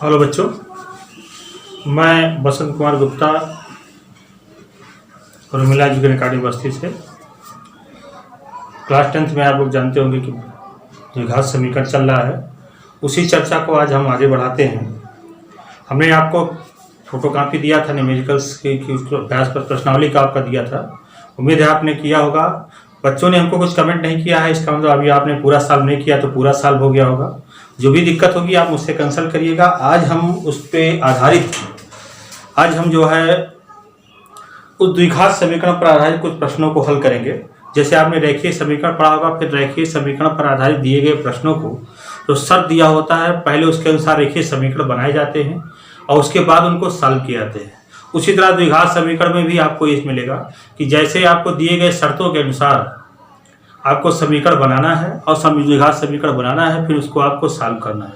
Hello बच्चों, मैं Basant Kumar Gupta Urmila education अकादमी बस्ती से। क्लास 10th में आप लोग जानते होंगे कि द्विघात समीकरण चल रहा है, उसी चर्चा को आज हम आगे बढ़ाते हैं। हमने आपको फोटोकॉपी दिया था न्यूमेरिकल्स की उसको अभ्यास पर प्रश्नावली का आपका दिया था। उम्मीद है आपने किया होगा। बच्चों ने हमको कुछ कमेंट नहीं किया है, इसका मतलब अभी आपने पूरा साल नहीं किया तो पूरा साल हो गया होगा। जो भी दिक्कत होगी आप मुझसे कंसल्ट करिएगा। आज हम उस पर आधारित आज हम जो है उस द्विघात समीकरण पर आधारित कुछ प्रश्नों को हल करेंगे। जैसे आपने रेखीय समीकरण पढ़ा होगा, फिर रेखीय समीकरण पर आधारित दिए गए प्रश्नों को जो शर्त दिया होता है, पहले उसके अनुसार रेखीय समीकरण बनाए जाते हैं और उसके बाद उनको सॉल्व किए जाते हैं। उसी तरह द्विघात समीकरण में भी आपको ये मिलेगा कि जैसे आपको दिए गए शर्तों के अनुसार आपको समीकरण बनाना है और द्विघात समीकरण बनाना है, फिर उसको आपको सॉल्व करना है।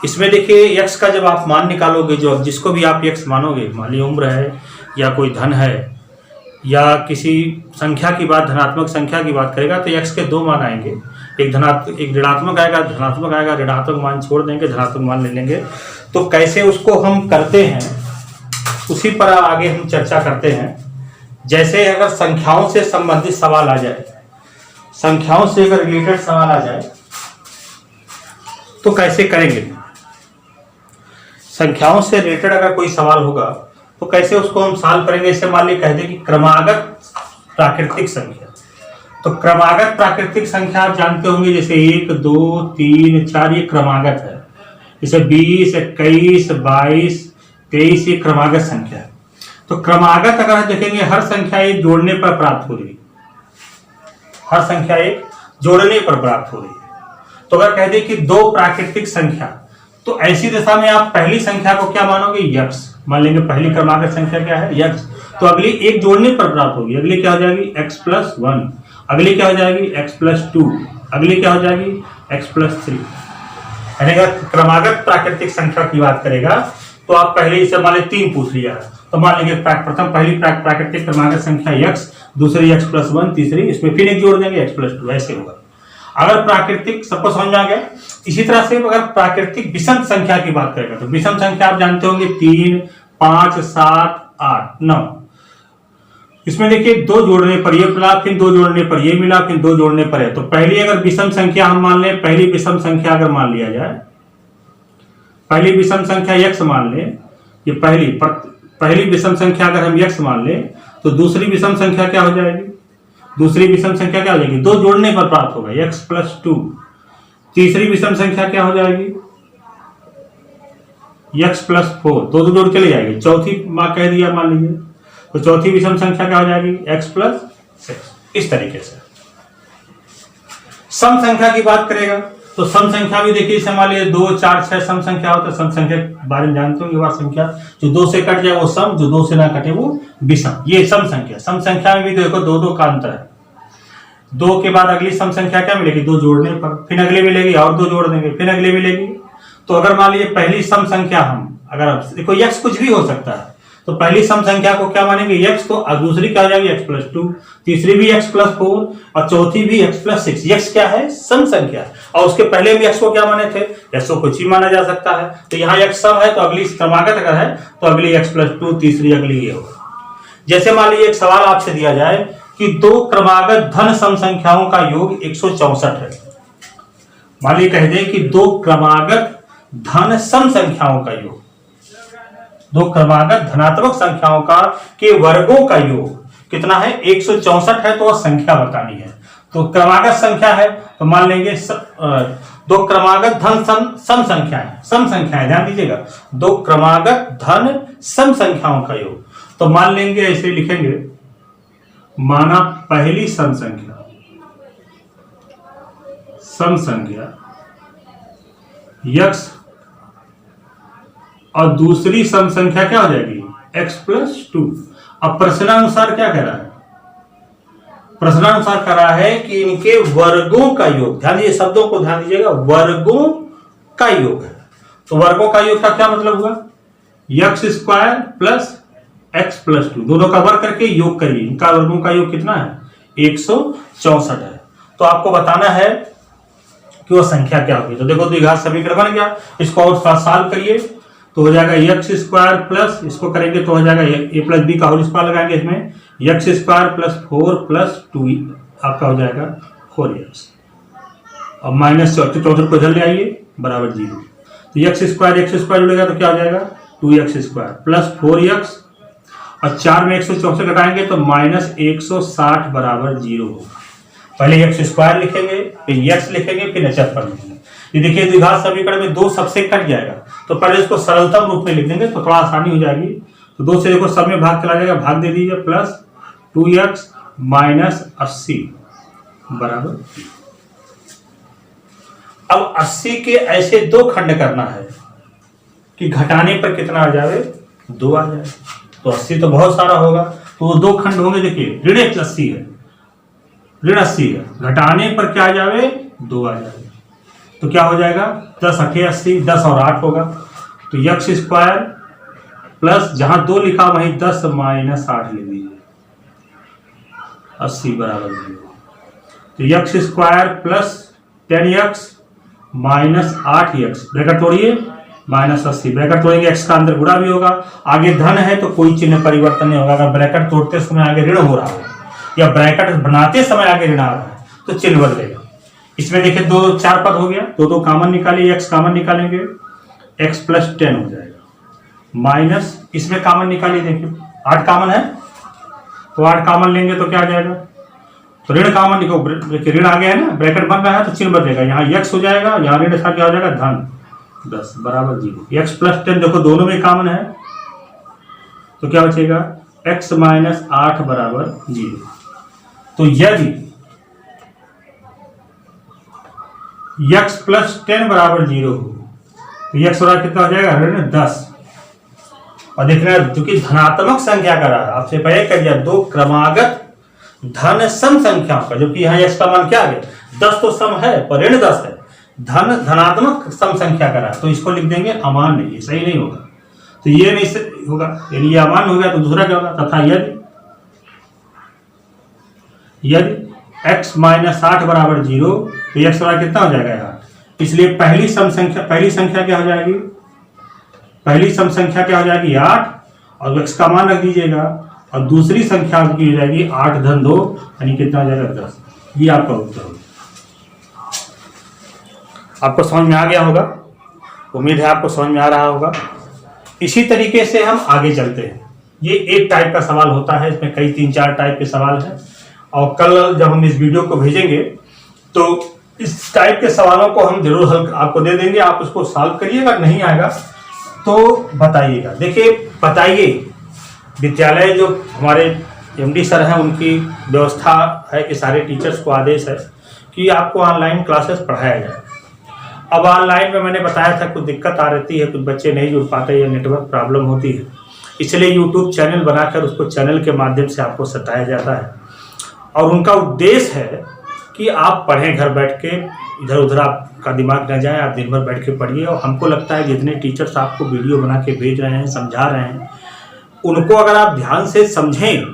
इसमें देखिए x का जब आप मान निकालोगे, जो जिसको भी आप x मानोगे, मान लीजिए उम्र है या कोई धन है या किसी संख्या की बात, धनात्मक संख्या की बात करेगा तो x के दो मान आएंगे। एक ऋणात्मक आएगा, धनात्मक आएगा। ऋणात्मक मान छोड़ देंगे, धनात्मक मान ले लेंगे। तो कैसे उसको हम करते हैं उसी पर आगे हम चर्चा करते हैं। जैसे अगर संख्याओं से संबंधित सवाल आ जाए, संख्याओं से अगर रिलेटेड सवाल आ जाए तो कैसे करेंगे। संख्याओं से रिलेटेड अगर कोई सवाल होगा तो कैसे उसको हम सॉल्व करेंगे। इसे मान लीजिए कह दें कि क्रमागत प्राकृतिक संख्या। तो क्रमागत प्राकृतिक संख्या आप जानते होंगे, जैसे 1 2 3 4 ये क्रमागत है। जैसे 20 21 22 23 ये क्रमागत संख्या है। तो क्रमागत अगर देखेंगे, हर संख्या एक जोड़ने पर प्राप्त हो रही है, हर संख्या एक जोड़ने पर प्राप्त हो रही है। तो अगर कह दें कि दो प्राकृतिक संख्या, तो ऐसी दशा में आप पहली संख्या को क्या मानोगे, यक्स मान लेंगे। पहली क्रमागत संख्या क्या है, यक्स। तो अगली एक जोड़ने पर प्राप्त होगी, अगली क्या हो जाएगी, x+1। अगली क्या हो जाएगी, x+2। अगली क्या हो जाएगी, x+3। यानी अगर क्रमागत प्राकृतिक संख्या की बात करेगा तो आप पहले इसे मान लीजिए 3 पूछ लिया, तो मान लेंगे प्रथम पहली प्राकृतिक क्रमागत संख्या x, दूसरी x+1, तीसरी इसमें फिर एक जोड़ देंगे x+2, ऐसे होगा। अगर प्राकृतिक सबको समझ में आ गया। इसी तरह से अगर प्राकृतिक विषम संख्या की बात करेगा तो विषम संख्या आप जानते होंगे 3 5 7 8 9। इसमें देखिए दो जोड़ने पर ये मिला, फिर दो जोड़ने पर ये मिला, फिर दो जोड़ने पर है। तो पहली अगर विषम संख्या हम मान लें, पहली विषम संख्या अगर मान लिया जाए, पहली विषम संख्या x मान लें, ये पहली विषम संख्या अगर हम x मान लें तो दूसरी विषम संख्या क्या हो जाएगी, दूसरी विषम संख्या क्या हो जाएगी, दो जोड़ने पर प्राप्त होगा x+2। तीसरी विषम संख्या क्या हो जाएगी, x+4, दो जोड़ चले जाएगी। चौथी मां कह दिया मान लीजिए, तो चौथी विषम संख्या क्या हो जाएगी, x+6। इस तरीके से सम संख्या की बात करेगा तो सम संख्या भी देखिए, इसे मान लीजिए 2 4 6 सम संख्या हो। तो सम संख्या के बारे में जानते होंगे, वह संख्या जो 2 से कट जाए वो सम, जो 2 से ना कटे वो विषम। ये सम संख्या। सम संख्या में भी देखो 2 2 का अंतर है। 2 के बाद अगली सम संख्या क्या मिलेगी, 2 जोड़ने पर, फिर अगली मिलेगी और 2 जोड़ देंगे, फिर अगली मिलेगी। तो अगर मान लीजिए पहली सम संख्या हम अगर देखो x कुछ भी हो सकता है, तो पहली सम संख्या को क्या मानेंगे, x को, और दूसरी क्या हो जाएगी x+2, तीसरी भी x+4 और चौथी भी x+6। x क्या है, सम संख्या, और उसके पहले भी x को क्या माने थे, x को कुछ ही माना जा सकता है। तो यहाँ x सम है तो अगली क्रमागत अगर है तो अगली x+2, तीसरी अगली ये होगा। जैसे मान लीजिए एक सवाल आपसे दिया जाए कि दो क्रमागत धन सम संख्याओं का योग 164 है। मान लीजिए कह दें कि दो क्रमागत धन सम संख्याओं का योग, दो क्रमागत धनात्मक संख्याओं का के वर्गों का योग कितना है, 164 है। तो वह संख्या बतानी है। तो क्रमागत संख्या है तो मान लेंगे दो क्रमागत धन सम संख्याएं, सम संख्याएं ध्यान दीजिएगा, दो क्रमागत धन सम संख्याओं का योग। तो मान लेंगे ऐसे लिखेंगे, माना पहली सम संख्या x और दूसरी सम संख्या क्या हो जाएगी, x+2। अब प्रश्नानुसार क्या कह रहा है, प्रश्नानुसार कह रहा है कि इनके वर्गों का योग, ध्यान दीजिए शब्दों को ध्यान दीजिएगा, वर्गों का योग है। तो वर्गों का योग का क्या मतलब हुआ, x² + x+2, दोनों का वर्ग करके योग करिए। इनका वर्गों का योग कितना है, 164 है। तो आपको बताना है कि वो संख्या क्या होगी। तो देखो द्विघात समीकरण बन गया, इसको और सॉल्व करिए। तो हो जाएगा एक्स स्क्वायर प्लस, इसको करेंगे तो हो जाएगा ए प्लस बी का होल स्क्वायर लगाएंगे इसमें, एक्स स्क्वायर प्लस 4 प्लस 2 आपका हो जाएगा 4x। अब माइनस 64 को इधर ले आइए बराबर 0। तो एक्स स्क्वायर जुड़ेगा तो क्या हो जाएगा 2x स्क्वायर प्लस 4x, और 4 में 164 घटाएंगे तो माइनस 160 बराबर 0 होगा। पहले एक्स स्क्वायर लिखेंगे, फिर एक्स लिखेंगे, फिर एच पर लिखेंगे। ये देखिए द्विघात समीकरण में 2 सबसे कट जाएगा, तो पहले इसको सरलतम रूप में लिख देंगे तो थोड़ा आसानी हो जाएगी। तो 2 से देखो सब में भाग चला जाएगा, भाग दे दीजिए, प्लस 2x माइनस 80 बराबर। अब 80 के ऐसे 2 खंड करना है कि घटाने पर कितना आ जाए 2 आ जाए। तो 80 तो बहुत सारा होगा, तो वो 2 खंड होंगे। देखिए ऋण 80 है, ऋण 80 है, घटाने पर क्या आ जाए 2 आ जाए। तो क्या हो जाएगा 10 8 80, 10 और 8 होगा। तो एक्स स्क्वायर प्लस जहां 2 लिखा वहीं 10 माइनस 8 ले लीजिए, 80 बराबर 0। तो x square plus 10x minus 8x, bracket तोड़िए, माइनस 80, ब्रैकेट तोड़ेंगे एक्स का अंदर गुणा भी होगा, आगे धन है तो कोई चिन्ह परिवर्तन नहीं होगा। अगर ब्रैकेट तोड़ते समय आगे ऋण हो रहा है या ब्रैकेट बनाते समय आगे ऋण आ रहा है तो चिन्ह बदलेगा। इसमें देखिए 2 4 पद हो गया, 2 कॉमन निकालिए, x कॉमन निकालेंगे, x प्लस 10 हो जाएगा, माइनस इसमें कॉमन निकालिए, देखिए 8 कॉमन है तो 8 कॉमन लेंगे तो क्या आ जाएगा, तो ऋण कॉमन लिखो, देखिए ऋण आ गया है ना, ब्रैकेट बन रहा है तो चिन्ह बदलेगा, यहाँ x हो जाएगा, यहाँ ऋण था क्या हो जाएगा धन 10 बराबर 0। x प्लस 10 देखो दोनों में कॉमन है तो क्या बचेगा x माइनस 8 बराबर 0। तो यदि x प्लस 10 बराबर 0 हो तो x और कितना हो जाएगा ऋण 10। और देखना क्योंकि धनात्मक संख्या का रहा, आपसे पहले कर दिया 2 क्रमागत धन सम संख्याओं का, जो कि यहाँ x का मान क्या आ गया 10 तो सम है पर ऋण 10 है, धनात्मक सम संख्या का रहा, तो इसको लिख देंगे अमान नहीं, सही नहीं होगा। तो ये नहीं होगा, यदि ये अमान हो गया तो दूसरा क्या होगा, तथा यदि x माइनस 8 बराबर 0 तो x बराबर कितना हो जाएगा यहाँ, इसलिए पहली संख्या क्या हो जाएगी, पहली सम संख्या क्या हो जाएगी 8 और x का मान रख दीजिएगा, और दूसरी संख्या की हो जाएगी 8 धन 2 यानी कितना हो जाएगा 10। ये आपका उत्तर होगा। आपको समझ में आ गया होगा, उम्मीद है आपको समझ में आ रहा होगा। इसी तरीके से हम आगे चलते हैं। ये एक टाइप का सवाल होता है, इसमें कई 3-4 टाइप के सवाल हैं, और कल जब हम इस वीडियो को भेजेंगे तो इस टाइप के सवालों को हम जरूर हल आपको दे देंगे, आप उसको सॉल्व करिएगा, नहीं आएगा तो बताइएगा। देखिए बताइए, विद्यालय जो हमारे एमडी सर हैं उनकी व्यवस्था है कि सारे टीचर्स को आदेश है कि आपको ऑनलाइन क्लासेस पढ़ाया जाए। अब ऑनलाइन में मैंने बताया था कुछ दिक्कत आ रहती है, कुछ बच्चे नहीं जुड़ पाते या नेटवर्क प्रॉब्लम होती है, इसलिए यूट्यूब चैनल बनाकर उसको चैनल के माध्यम से आपको सताया जाता है, और उनका उद्देश्य है कि आप पढ़ें घर बैठ के, इधर उधर आपका दिमाग न जाए, आप दिन भर बैठ के पढ़िए। और हमको लगता है जितने टीचर्स आपको वीडियो बना के भेज रहे हैं, समझा रहे हैं, उनको अगर आप ध्यान से समझें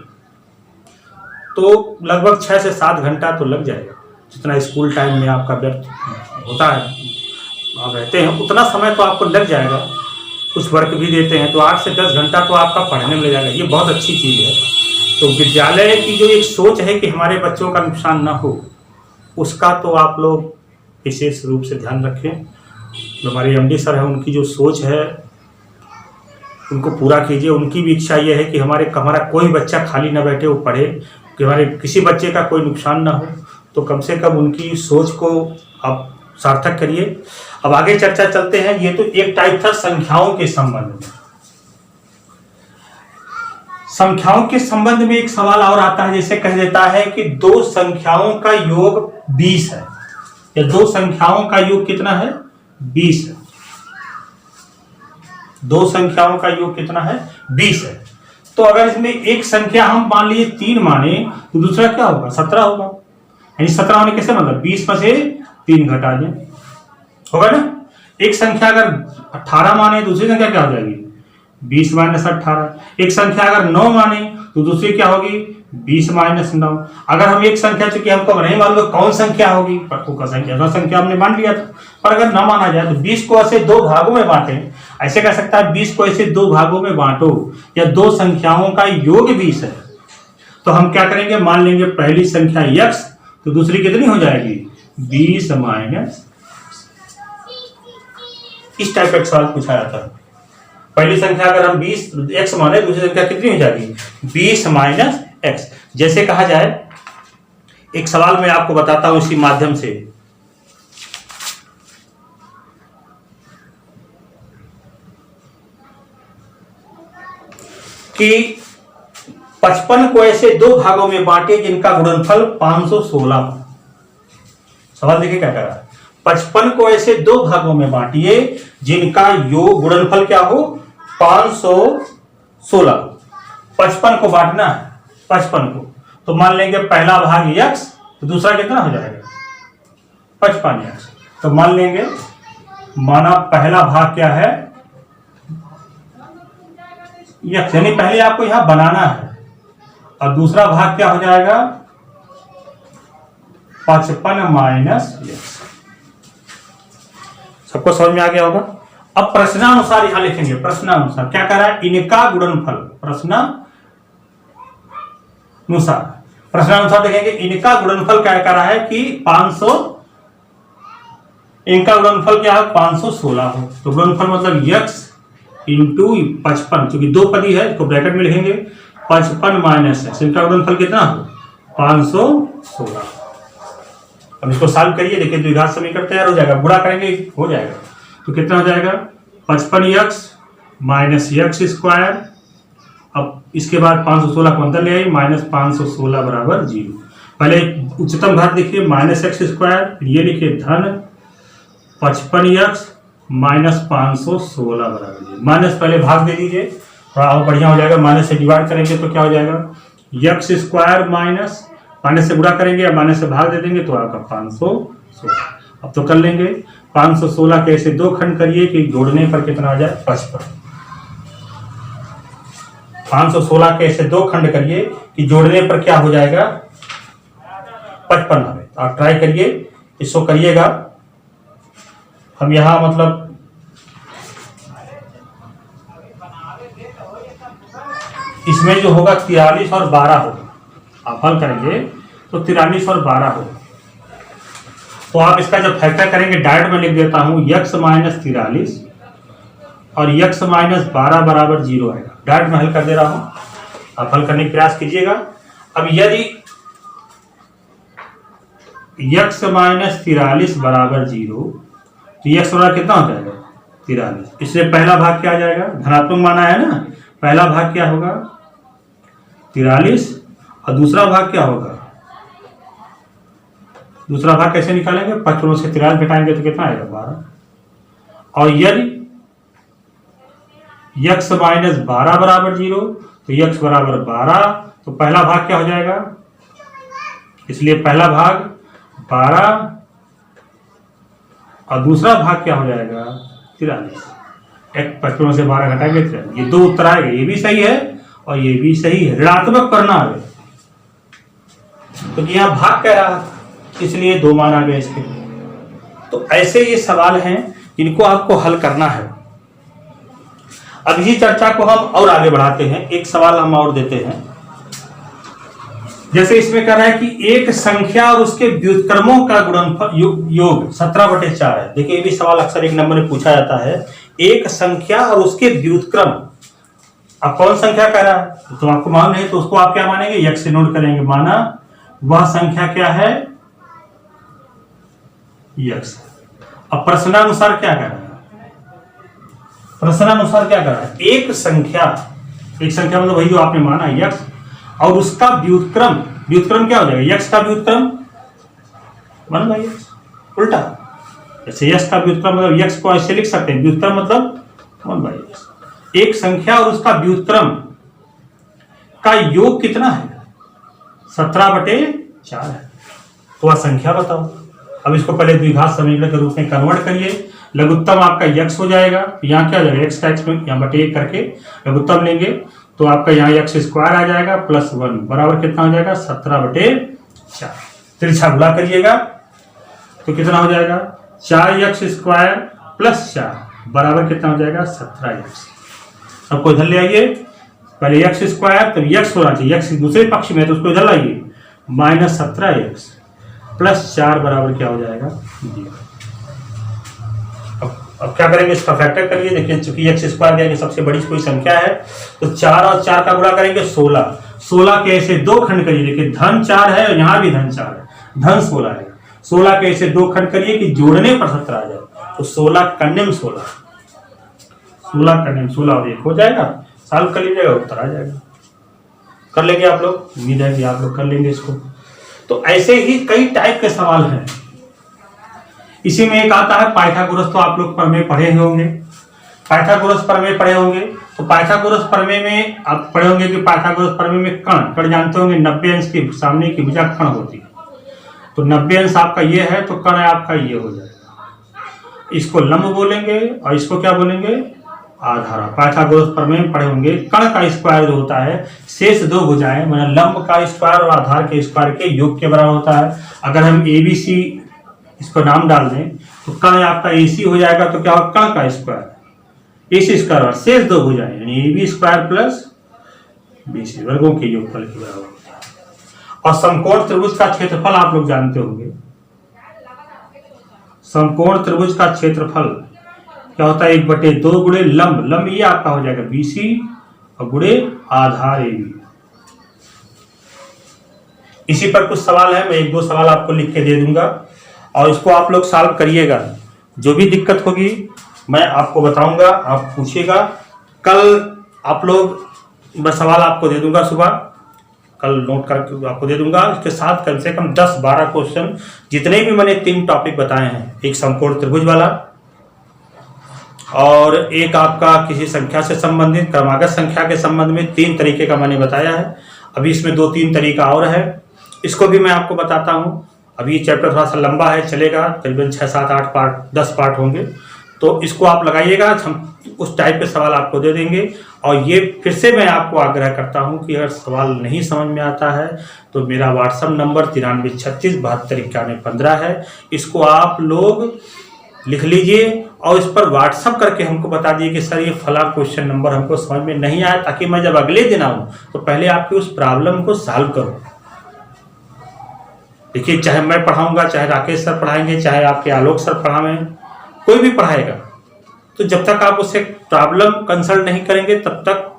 तो लगभग 6 से 7 घंटा तो लग जाएगा। जितना स्कूल टाइम में आपका व्यर्थ होता है, आप रहते हैं, उतना समय तो आपको लग जाएगा। कुछ वर्क भी देते हैं तो 8 से 10 घंटा तो आपका पढ़ने में लग जाएगा। ये बहुत अच्छी चीज़ है। तो विद्यालय की जो एक सोच है कि हमारे बच्चों का नुकसान ना हो, उसका तो आप लोग विशेष रूप से ध्यान रखें। जो हमारे एमडी सर हैं उनकी जो सोच है उनको पूरा कीजिए। उनकी भी इच्छा ये है कि हमारा कोई बच्चा खाली ना बैठे, वो पढ़े, कि हमारे किसी बच्चे का कोई नुकसान ना हो। तो कम से कम उनकी सोच को आप सार्थक करिए। अब आगे चर्चा चलते हैं। ये तो एक टाइप था संख्याओं के संबंध में। संख्याओं के संबंध में एक सवाल और आता है, जैसे कह देता है कि 2 संख्याओं का योग 20 है, या 2 संख्याओं का योग कितना है 20 है। 2 संख्याओं का योग कितना है 20 है। तो अगर इसमें एक संख्या हम मान लीजिए 3 माने तो दूसरा क्या होगा 17 होगा। यानी 17 होने कैसे मतलब 20 में से 3 घटा दें, होगा ना। एक संख्या अगर 18 माने दूसरी संख्या क्या हो जाएगी 20 माइनस 18। एक संख्या अगर 9 माने तो दूसरी क्या होगी 20 माइनस 9। अगर हम एक संख्या, चूंकि हमको नहीं मालूम कौन संख्या होगी, पट्टू का संख्या हमने मान लिया था, पर अगर ना माना जाए तो 20 को ऐसे दो भागों में बांटे, ऐसे कह सकता है 20 को ऐसे दो भागों में बांटो या दो संख्याओं का योग 20 है, तो हम क्या करेंगे, मान लेंगे पहली संख्या x तो दूसरी कितनी हो जाएगी 20 माइनस। इस टाइप का सवाल पूछा जाता है। पहली संख्या अगर हम 20 x माने, दूसरी संख्या कितनी हो जाएगी 20 माइनस x। जैसे कहा जाए, एक सवाल मैं आपको बताता हूं इसी माध्यम से। कि 55 को ऐसे दो भागों में बांटे जिनका गुणनफल 516 हो। सवाल देखिए क्या कह रहा है, 55 को ऐसे दो भागों में बांटिए जिनका योग गुणनफल क्या हो 516। 55 को बांटना है, 55 को, तो मान लेंगे पहला भाग x, तो दूसरा कितना हो जाएगा 55x। तो मान लेंगे, माना पहला भाग क्या है x, यानी पहले आपको यहां बनाना है, और दूसरा भाग क्या हो जाएगा 55 माइनस x। सबको समझ में आ गया होगा। अब प्रश्नानुसार यहां लिखेंगे, प्रश्नानुसार क्या कह रहा है, इनका गुणनफल, प्रश्नानुसार देखेंगे इनका गुणनफल क्या कर रहा है कि 500, इनका गुणनफल क्या है 516 हो। तो गुणनफल मतलब x इंटू 55, क्योंकि दो पदी है इसको ब्रैकेट में लिखेंगे 55 माइनस x, इनका गुणनफल कितना हो 516। अब इसको सॉल्व करिए, देखिए द्विघात समीकरण तैयार हो जाएगा, गुणा करेंगे हो जाएगा, तो कितना हो जाएगा 55x माइनस एक्स स्क्वायर। अब इसके बाद 516 को अंदर ले आई, माइनस 516 बराबर 0। पहले उच्चतम घात देखिए माइनस एक्स स्क्वायर, ये लिखिए धन 55x माइनस 516 बराबर 0। माइनस पहले भाग दे दीजिए, थोड़ा और बढ़िया हो जाएगा। माइनस से डिवाइड करेंगे तो क्या हो जाएगा एक्स स्क्वायर माइनस, माइनस से गुणा करेंगे या माइनस से भाग दे देंगे तो आपका 516। अब तो कर लेंगे 516 के ऐसे दो खंड करिए कि जोड़ने पर कितना आ जाए 55। 516 के ऐसे दो खंड करिए कि जोड़ने पर क्या हो जाएगा 55 हमें। आप ट्राई करिए, इसको करिएगा। हम यहां मतलब इसमें जो होगा 43 और 12 होगा, आप हल करेंगे तो 43 और 12 होगा। तो आप इसका जब फैक्टर करेंगे, डायरेक्ट में लिख देता हूं x माइनस 43 और x माइनस 12 बराबर 0 आएगा। डायरेक्ट में हल कर दे रहा हूं, आप हल करने का प्रयास कीजिएगा। अब यदि x माइनस 43 बराबर 0, तो x बराबर कितना हो जाएगा 43। इसलिए पहला भाग क्या आ जाएगा, धनात्मक माना है ना, पहला भाग क्या होगा 43 और दूसरा भाग क्या होगा, दूसरा भाग कैसे निकालेंगे 55 से 43 घटाएंगे तो कितना आएगा 12। और यदि x माइनस 12 बराबर 0, तो x बराबर 12, तो पहला भाग क्या हो जाएगा, इसलिए पहला भाग 12 और दूसरा भाग क्या हो जाएगा 43। 55 से 12 घटाएंगे 43। ये दो उत्तर आएगा, ये भी सही है और ये भी सही है। ऋणात्मक करना है तो यहाँ भाग कह रहा है, इसलिए 2 मान आ गए इसके। तो ऐसे ये सवाल हैं जिनको आपको हल करना है। अब इसी चर्चा को हम और आगे बढ़ाते हैं, एक सवाल हम और देते हैं। जैसे इसमें कह रहा है कि एक संख्या और उसके व्युत्क्रमों का गुणनफल योग 17/4 है। देखिए ये भी सवाल अक्सर एक नंबर में पूछा जाता है, एक संख्या और उसके व्युत्क्रम। अब कौन संख्या कह रहा है तो आपको मालूम है, तो उसको आप क्या मानेंगे x से नोट करेंगे, माना वह संख्या क्या है x। अब प्रश्नानुसार क्या कर रहा है, प्रश्नानुसार क्या कर रहा है, एक संख्या मतलब वही जो आपने माना x और उसका व्युत्क्रम, व्युत्क्रम क्या हो जाएगा x का व्युत्क्रम 1/x, उल्टा। जैसे x का व्युत्क्रम मतलब x को ऐसे लिख सकते हैं, व्युत्क्रम मतलब 1/x। एक संख्या और उसका व्युत्क्रम का योग कितना है 17/4 है। तो वह संख्या बताओ। अब इसको पहले द्विघात समीकरण के रूप में कन्वर्ट करिए। लघुत्तम आपका x हो जाएगा, यहाँ क्या हो जाएगा x का x में यहाँ बटे 1 करके लघुत्तम लेंगे तो आपका यहाँ x स्क्वायर आ जाएगा प्लस 1 बराबर कितना हो जाएगा 17/4। तिरछा गुणा करिएगा तो कितना हो जाएगा 4x स्क्वायर प्लस 4 बराबर कितना हो जाएगा 17x। सबको इधर ले आइए, पहले x स्क्वायर तो x होना चाहिए, x दूसरे पक्ष में है तो उसको इधर लाइए, -17x प्लस 4 बराबर क्या हो जाएगा 0। अब क्या करेंगे, इसका फैक्टर करिए। देखिए चूंकि x स्क्वायर दिया कि सबसे बड़ी कोई संख्या है तो 4 और 4 का गुणा करेंगे 16। 16 के ऐसे दो खंड करिए, देखिए धन 4 है और यहाँ भी धन 4 है, धन 16 है। 16 के ऐसे दो खंड करिए कि जोड़ने पर 17 आ जाए, तो 16 कन्यम 16, 16 कन्यम 16 और 1 हो जाएगा। सॉल्व कर लीजिएगा, उत्तर आ जाएगा। कर लेंगे आप लोग, उम्मीद है कि आप लोग कर लेंगे इसको। तो ऐसे ही कई टाइप के सवाल हैं। इसी में एक आता है पाइथागोरस, तो आप लोग प्रमेय पढ़े होंगे, पाइथागोरस प्रमेय पढ़े होंगे। तो पाइथागोरस प्रमेय में आप पढ़े होंगे कि पाइथागोरस प्रमेय में कण जानते होंगे 90 अंश की सामने की भुजा कण होती है। तो 90 अंश आपका ये है तो कण आपका ये हो जाएगा। इसको लंब बोलेंगे और इसको क्या बोलेंगे, आधारा। पाइथागोरस प्रमेय में पढ़े होंगे कण का स्क्वायर जो होता है शेष दो भुजाएं मतलब लंब का स्क्वायर और आधार के स्क्वायर के योग के बराबर होता है। अगर हम ABC इसको नाम डाल दें तो कण आपका AC हो जाएगा, तो क्या होगा कण का स्क्वायर AC स्क्वायर और शेष दो भुजाएं यानी AB स्क्वायर प्लस BC वर्गों के योगफल के बराबर होता है। और समकोण त्रिभुज का क्षेत्रफल आप लोग जानते होंगे, समकोण त्रिभुज का क्षेत्रफल क्या होता है 1/2 गुणे लंब, लंब ये आपका हो जाएगा BC और गुणे आधार AB। इसी पर कुछ सवाल है, मैं 1-2 सवाल आपको लिख के दे दूंगा और इसको आप लोग सॉल्व करिएगा। जो भी दिक्कत होगी मैं आपको बताऊंगा, आप पूछिएगा। कल आप लोग मैं सवाल आपको दे दूंगा सुबह, कल नोट करके आपको दे दूंगा। इसके साथ कम से कम 10-12 क्वेश्चन जितने भी मैंने 3 टॉपिक बताए हैं, एक समकोण त्रिभुज वाला और एक आपका किसी संख्या से संबंधित क्रमागत संख्या के संबंध में 3 तरीके का मैंने बताया है। अभी इसमें 2-3 तरीका और है, इसको भी मैं आपको बताता हूँ। अभी चैप्टर थोड़ा सा लंबा है, चलेगा करीबन 6-7-8 पार्ट 10 पार्ट होंगे, तो इसको आप लगाइएगा। हम उस टाइप के सवाल आपको दे देंगे। और ये फिर से मैं आपको आग्रह करता हूं कि अगर सवाल नहीं समझ में आता है तो मेरा व्हाट्सएप नंबर 9336725115 है, इसको आप लोग लिख लीजिए और इस पर व्हाट्सएप करके हमको बता दिए कि सर ये फला क्वेश्चन नंबर हमको समझ में नहीं आया, ताकि मैं जब अगले दिन आऊँ तो पहले आपकी उस प्रॉब्लम को सॉल्व करूँ। देखिए चाहे मैं पढ़ाऊंगा, चाहे राकेश सर पढ़ाएंगे, चाहे आपके आलोक सर पढ़ाएं, कोई भी पढ़ाएगा, तो जब तक आप उससे प्रॉब्लम कंसल्ट नहीं करेंगे तब तक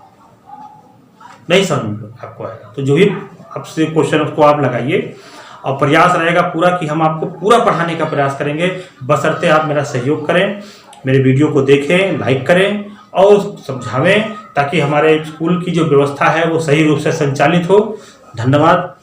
नहीं समझ में आपको आएगा। तो जो भी आपसे क्वेश्चन उसको आप लगाइए और प्रयास रहेगा पूरा कि हम आपको पूरा पढ़ाने का प्रयास करेंगे, बशर्ते आप मेरा सहयोग करें, मेरे वीडियो को देखें, लाइक करें और समझावें, ताकि हमारे स्कूल की जो व्यवस्था है वो सही रूप से संचालित हो। धन्यवाद।